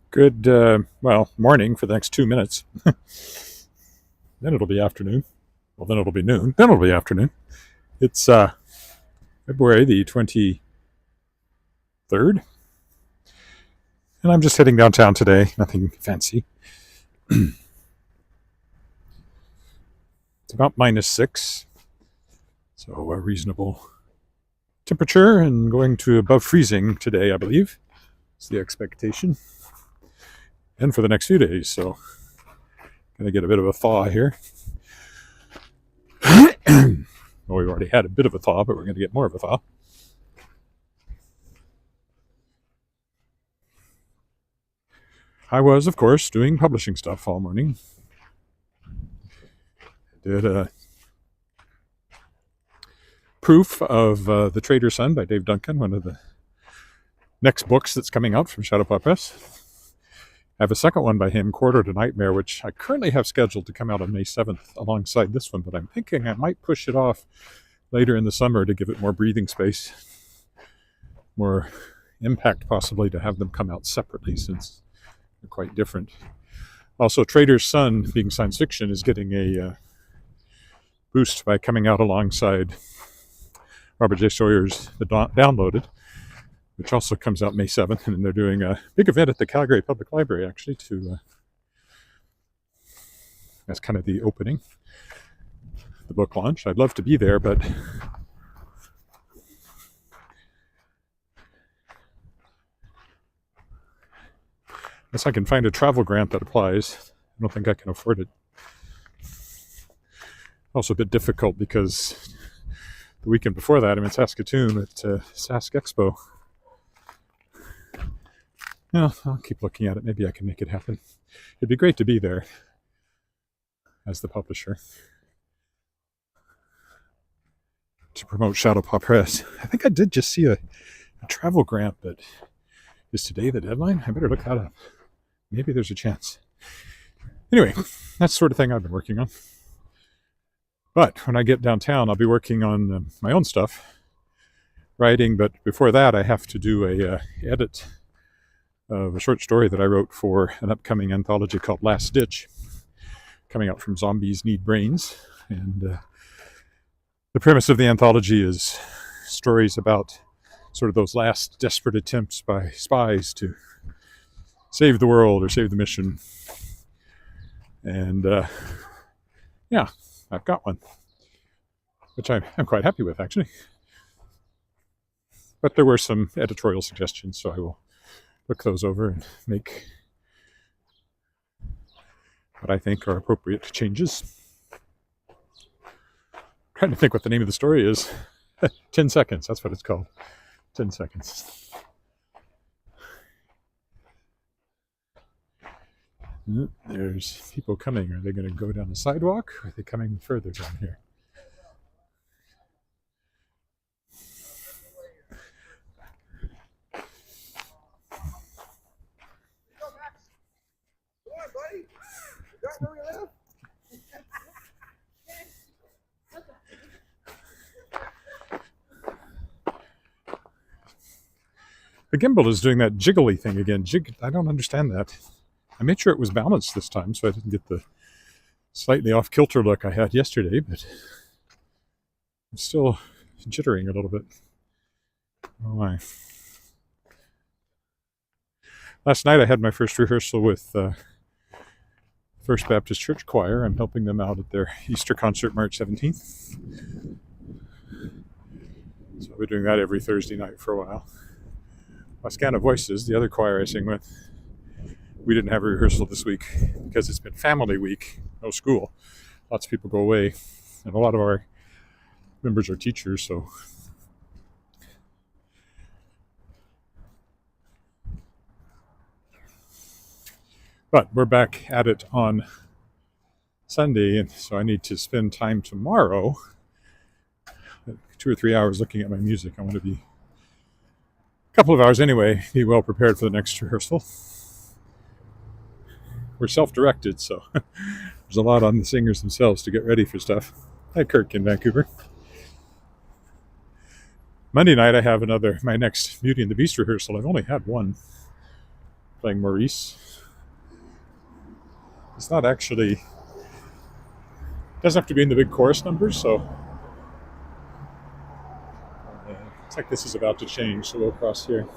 Good, morning for the next 2 minutes. Then it'll be afternoon. Well, then it'll be noon. Then it'll be afternoon. It's February the 23rd, and I'm just heading downtown today. Nothing fancy. It's about -6, so a reasonable temperature, and going to above freezing today, I believe. It's the expectation. And for the next few days, so gonna get a bit of a thaw here. Well, we've already had a bit of a thaw, but we're going to get more of a thaw. I was, of course, doing publishing stuff all morning. Did a proof of The Trader's Son by Dave Duncan, one of the next books that's coming out from Shadowpaw Press. I have a second one by him, Quarter to Nightmare, which I currently have scheduled to come out on May 7th alongside this one, but I'm thinking I might push it off later in the summer to give it more breathing space, more impact possibly to have them come out separately, since they're quite different. Also, Trader's Son, being science fiction, is getting a boost by coming out alongside Robert J. Sawyer's The Downloaded, which also comes out May 7th, and they're doing a big event at the Calgary Public Library, actually, to that's kind of the opening, the book launch. I'd love to be there, but unless I can find a travel grant that applies, I don't think I can afford it. Also a bit difficult because the weekend before that I'm in Saskatoon at Sask Expo. Yeah, I'll keep looking at it. Maybe I can make it happen. It'd be great to be there as the publisher to promote Shadowpaw Press. I think I did just see a travel grant, but is today the deadline? I better look that up. Maybe there's a chance. Anyway, that's the sort of thing I've been working on. But when I get downtown, I'll be working on my own stuff, writing. But before that, I have to do a edit of a short story that I wrote for an upcoming anthology called Last Ditch, coming out from Zombies Need Brains. And the premise of the anthology is stories about sort of those last desperate attempts by spies to save the world or save the mission. And yeah, I've got one, which I'm quite happy with, actually. But there were some editorial suggestions, so I will look those over and make what I think are appropriate changes. I'm trying to think what the name of the story is. 10 seconds, that's what it's called. 10 seconds. There's people coming. Are they going to go down the sidewalk, or are they coming further down here? The gimbal is doing that jiggly thing again. I don't understand that. I made sure it was balanced this time, so I didn't get the slightly off-kilter look I had yesterday, but I'm still jittering a little bit. Oh my. Last night I had my first rehearsal with First Baptist Church Choir. I'm helping them out at their Easter concert March 17th. So I'll be doing that every Thursday night for a while. Wascana Voices, the other choir I sing with, we didn't have a rehearsal this week because it's been family week, no school. Lots of people go away, and a lot of our members are teachers, so but we're back at it on Sunday, and so I need to spend time tomorrow, 2 or 3 hours, looking at my music. I want to be a couple of hours anyway, be well prepared for the next rehearsal. We're self-directed, so there's a lot on the singers themselves to get ready for stuff. Hi, Kirk in Vancouver. Monday night I have my next Beauty and the Beast rehearsal. I've only had one. playing Maurice. It's not actually, doesn't have to be in the big chorus numbers, so it's like this is about to change, so we'll cross here.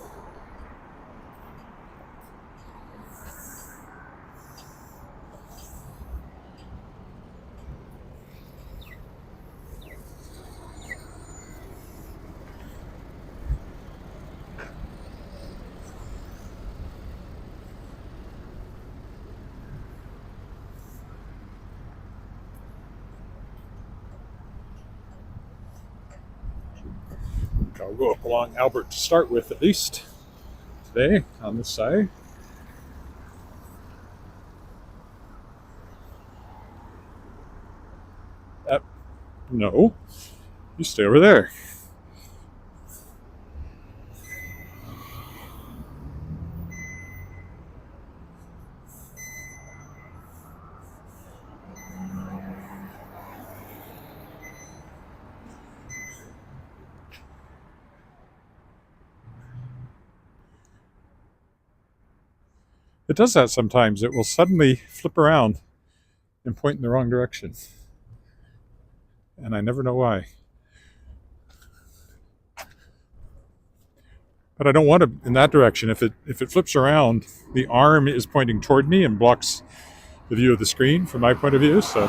I'll go up along Albert to start with, at least today on this side. No, you stay over there. It does that sometimes. It will suddenly flip around and point in the wrong direction. And I never know why. But I don't want it in that direction. If it flips around, the arm is pointing toward me and blocks the view of the screen from my point of view. So,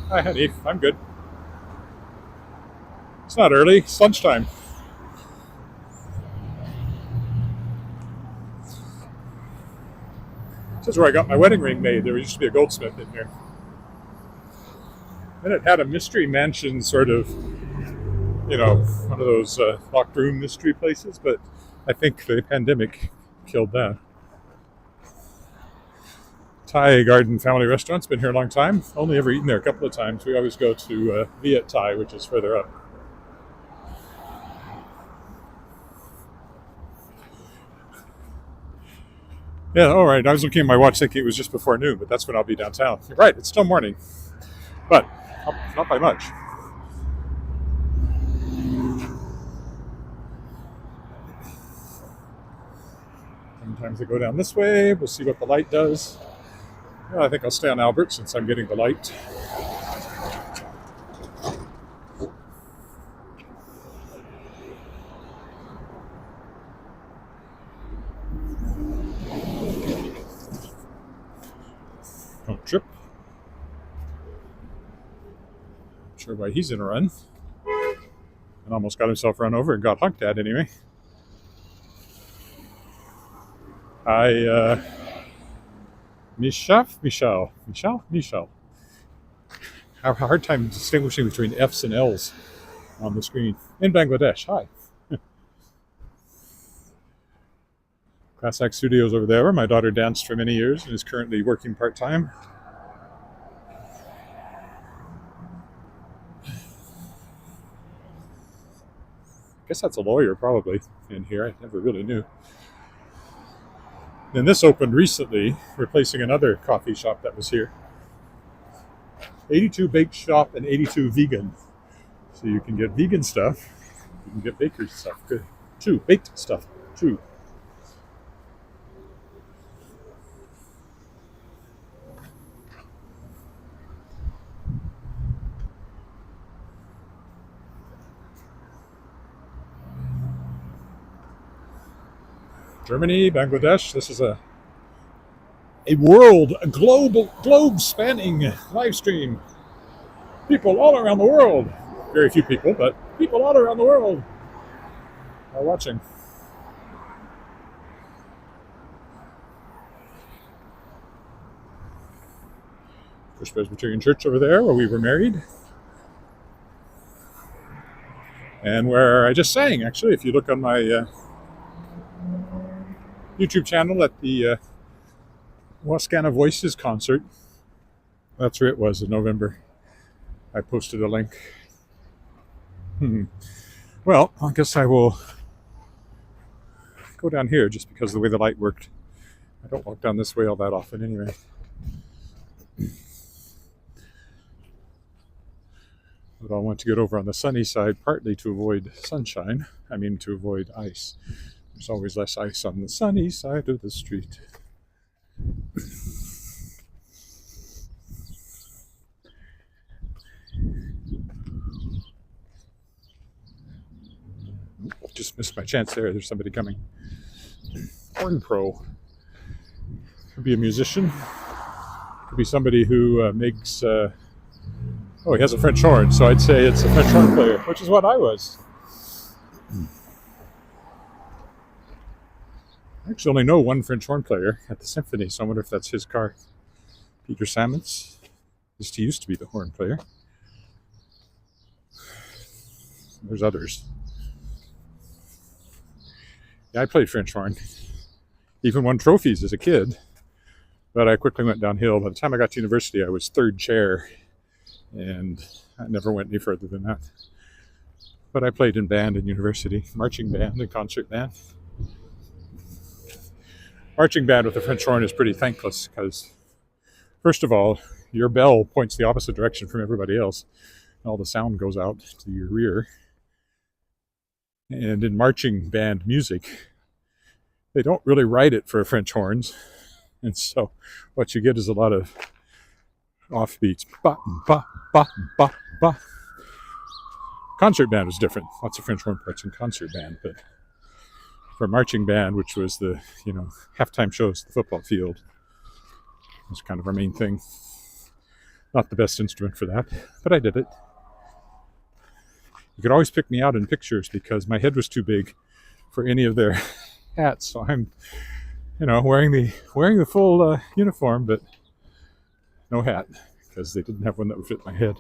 hi, honey. I'm good. It's not early. It's lunchtime. This is where I got my wedding ring made. There used to be a goldsmith in here. And it had a mystery mansion sort of, one of those locked room mystery places, but I think the pandemic killed that. Thai Garden Family Restaurant's been here a long time. Only ever eaten there a couple of times. We always go to Viet Thai, which is further up. Yeah, all right. I was looking at my watch thinking it was just before noon, but that's when I'll be downtown. You're right, it's still morning, but not by much. Sometimes I go down this way. We'll see what the light does. Well, I think I'll stay on Albert since I'm getting the light. Don't trip. Not sure why he's in a run. And almost got himself run over and got honked at anyway. Michel. I have a hard time distinguishing between F's and L's on the screen. In Bangladesh, hi. Class Act Studios over there, where my daughter danced for many years and is currently working part-time. I guess that's a lawyer probably in here. I never really knew. Then this opened recently, replacing another coffee shop that was here. 82 baked shop and 82 vegan. So you can get vegan stuff, you can get bakery stuff. Good. 2 baked stuff. 2. Germany, Bangladesh. This is a globe spanning live stream. People all around the world. Very few people, but people all around the world are watching. First Presbyterian Church over there where we were married. And where I just sang, actually, if you look on my YouTube channel at the Wascana Voices concert. That's where it was in November. I posted a link. Well, I guess I will go down here just because of the way the light worked. I don't walk down this way all that often anyway. But I want to get over on the sunny side, partly to avoid sunshine. I mean, to avoid ice. There's always less ice on the sunny side of the street. Just missed my chance there. There's somebody coming. Horn pro. Could be a musician. Could be somebody who makes. Oh, he has a French horn, so I'd say it's a French horn player, which is what I was. I actually only know one French horn player at the symphony, so I wonder if that's his car. Peter Sammons. He used to be the horn player. There's others. Yeah, I played French horn. Even won trophies as a kid, but I quickly went downhill. By the time I got to university, I was third chair, and I never went any further than that. But I played in band in university, marching band and concert band. Marching band with a French horn is pretty thankless because, first of all, your bell points the opposite direction from everybody else. All the sound goes out to your rear. And in marching band music, they don't really write it for French horns. And so what you get is a lot of offbeats. Ba, ba, ba, ba, ba. Concert band is different. Lots of French horn parts in concert band. But for marching band, which was the, halftime shows at the football field, was kind of our main thing. Not the best instrument for that, but I did it. You could always pick me out in pictures because my head was too big for any of their hats. So I'm, wearing the full uniform, but no hat because they didn't have one that would fit my head.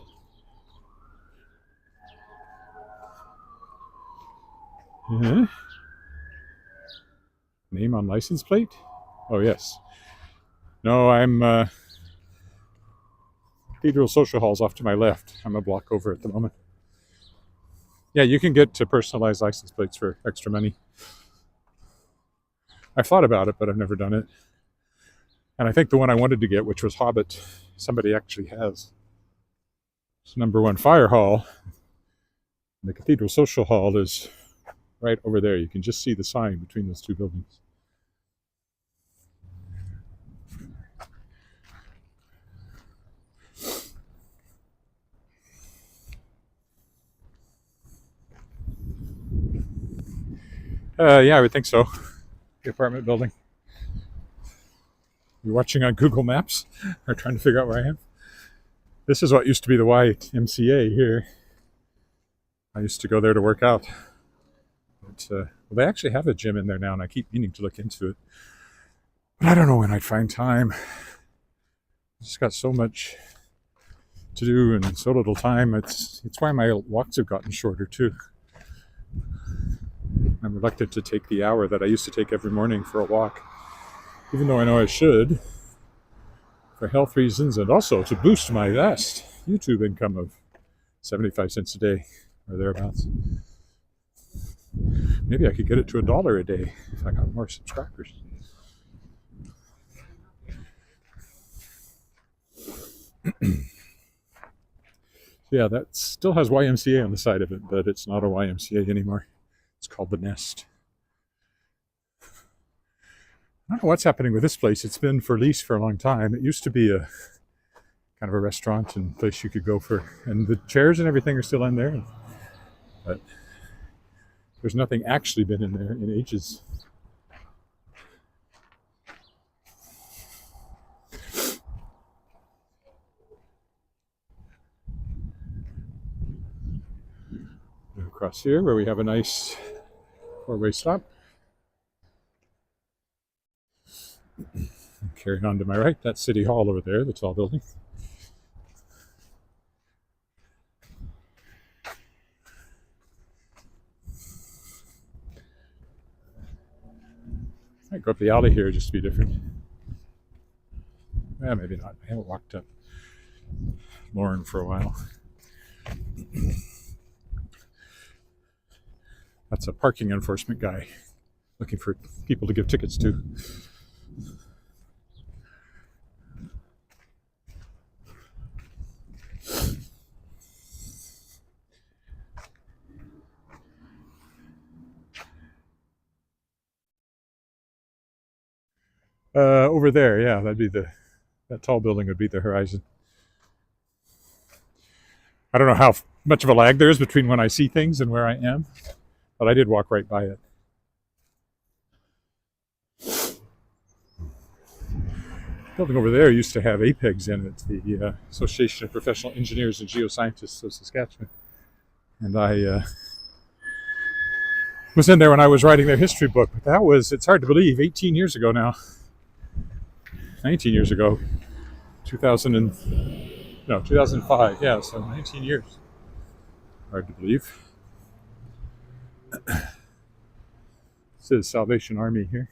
Name on license plate? Oh yes. No, I'm Cathedral Social Hall's off to my left. I'm a block over at the moment. Yeah, you can get to personalized license plates for extra money. I've thought about it, but I've never done it. And I think the one I wanted to get, which was Hobbit, somebody actually has. It's number 1 Fire Hall. The Cathedral Social Hall is right over there. You can just see the sign between those two buildings. Yeah, I would think so. The apartment building. You're watching on Google Maps or trying to figure out where I am. This is what used to be the YMCA here. I used to go there to work out. But, they actually have a gym in there now, and I keep meaning to look into it. But I don't know when I'd find time. I just got so much to do and so little time. It's why my walks have gotten shorter too. I'm reluctant to take the hour that I used to take every morning for a walk, even though I know I should, for health reasons and also to boost my vast YouTube income of 75 cents a day or thereabouts. Maybe I could get it to $1 a day if I got more subscribers. Yeah, that still has YMCA on the side of it, but it's not a YMCA anymore. It's called The Nest. I don't know what's happening with this place. It's been for lease for a long time. It used to be a kind of a restaurant and place you could go for, and the chairs and everything are still in there. But there's nothing actually been in there in ages. Across here where we have a nice 4-way stop. Carrying on to my right, that's City Hall over there, the tall building. I might go up the alley here just to be different. Yeah, maybe not. I haven't walked up Lauren for a while. That's a parking enforcement guy looking for people to give tickets to. Over there, yeah, that tall building would be the horizon. I don't know how much of a lag there is between when I see things and where I am, but I did walk right by it. The building over there used to have APEGs in it, the Association of Professional Engineers and Geoscientists of Saskatchewan. And I was in there when I was writing their history book, but it's hard to believe, 18 years ago now. 19 years ago. 2005, yeah, so 19 years. Hard to believe. It says Salvation Army here.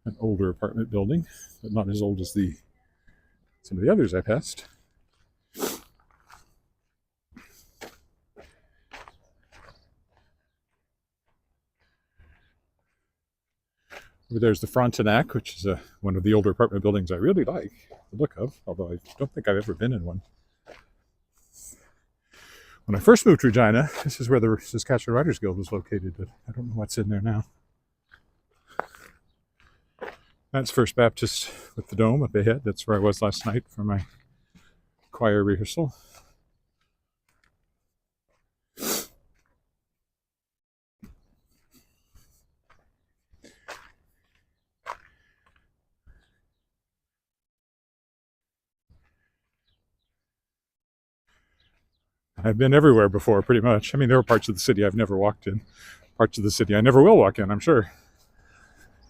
An older apartment building, but not as old as some of the others I passed. Over there's the Frontenac, which is one of the older apartment buildings I really like the look of, although I don't think I've ever been in one. When I first moved to Regina, this is where the Saskatchewan Writers Guild was located, but I don't know what's in there now. That's First Baptist with the dome up ahead. That's where I was last night for my choir rehearsal. I've been everywhere before, pretty much. I mean, there are parts of the city I've never walked in, parts of the city I never will walk in, I'm sure.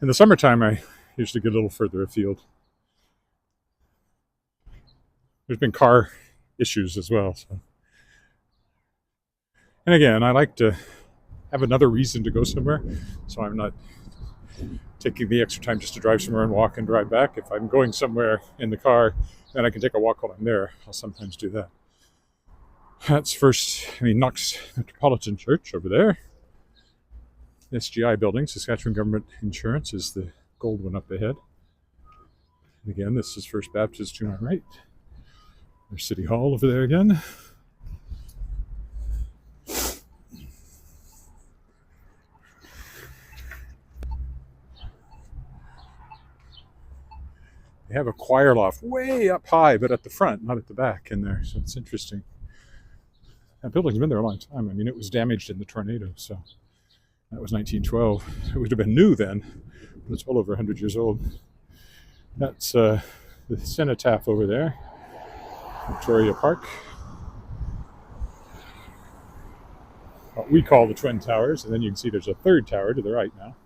In the summertime, I usually get a little further afield. There's been car issues as well. So. And again, I like to have another reason to go somewhere, so I'm not taking the extra time just to drive somewhere and walk and drive back. If I'm going somewhere in the car, then I can take a walk while I'm there. I'll sometimes do that. That's Knox Metropolitan Church over there. SGI building, Saskatchewan Government Insurance, is the gold one up ahead. And again, this is First Baptist to my right. There's City Hall over there again. They have a choir loft way up high, but at the front, not at the back in there, so it's interesting. That building's been there a long time. I mean, it was damaged in the tornado, so that was 1912. It would have been new then, but it's well over 100 years old. That's the cenotaph over there, Victoria Park. What we call the Twin Towers, and then you can see there's a third tower to the right now.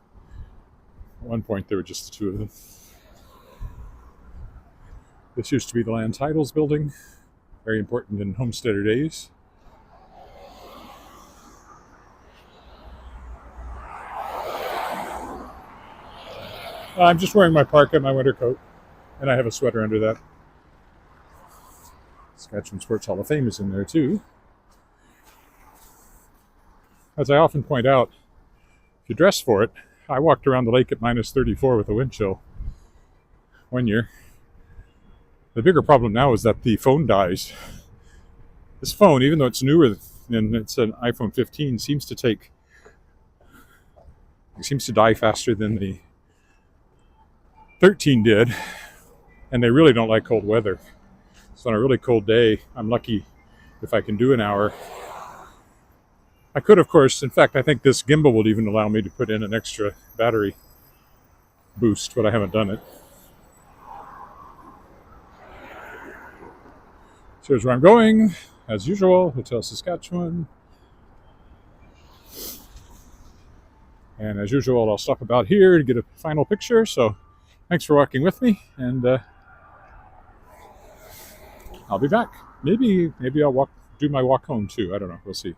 At one point, there were just the two of them. This used to be the Land Titles building, very important in homesteader days. I'm just wearing my parka and my winter coat, and I have a sweater under that. Saskatchewan Sports Hall of Fame is in there too. As I often point out, if you dress for it, I walked around the lake at minus 34 with a wind chill one year. The bigger problem now is that the phone dies. This phone, even though it's newer and it's an iPhone 15, seems to die faster than the 13 did, and they really don't like cold weather. So on a really cold day, I'm lucky if I can do an hour. I could, of course, in fact, I think this gimbal will even allow me to put in an extra battery boost, but I haven't done it. So here's where I'm going, as usual, Hotel Saskatchewan. And as usual, I'll stop about here to get a final picture, so thanks for walking with me, and I'll be back. Maybe I'll do my walk home too. I don't know. We'll see.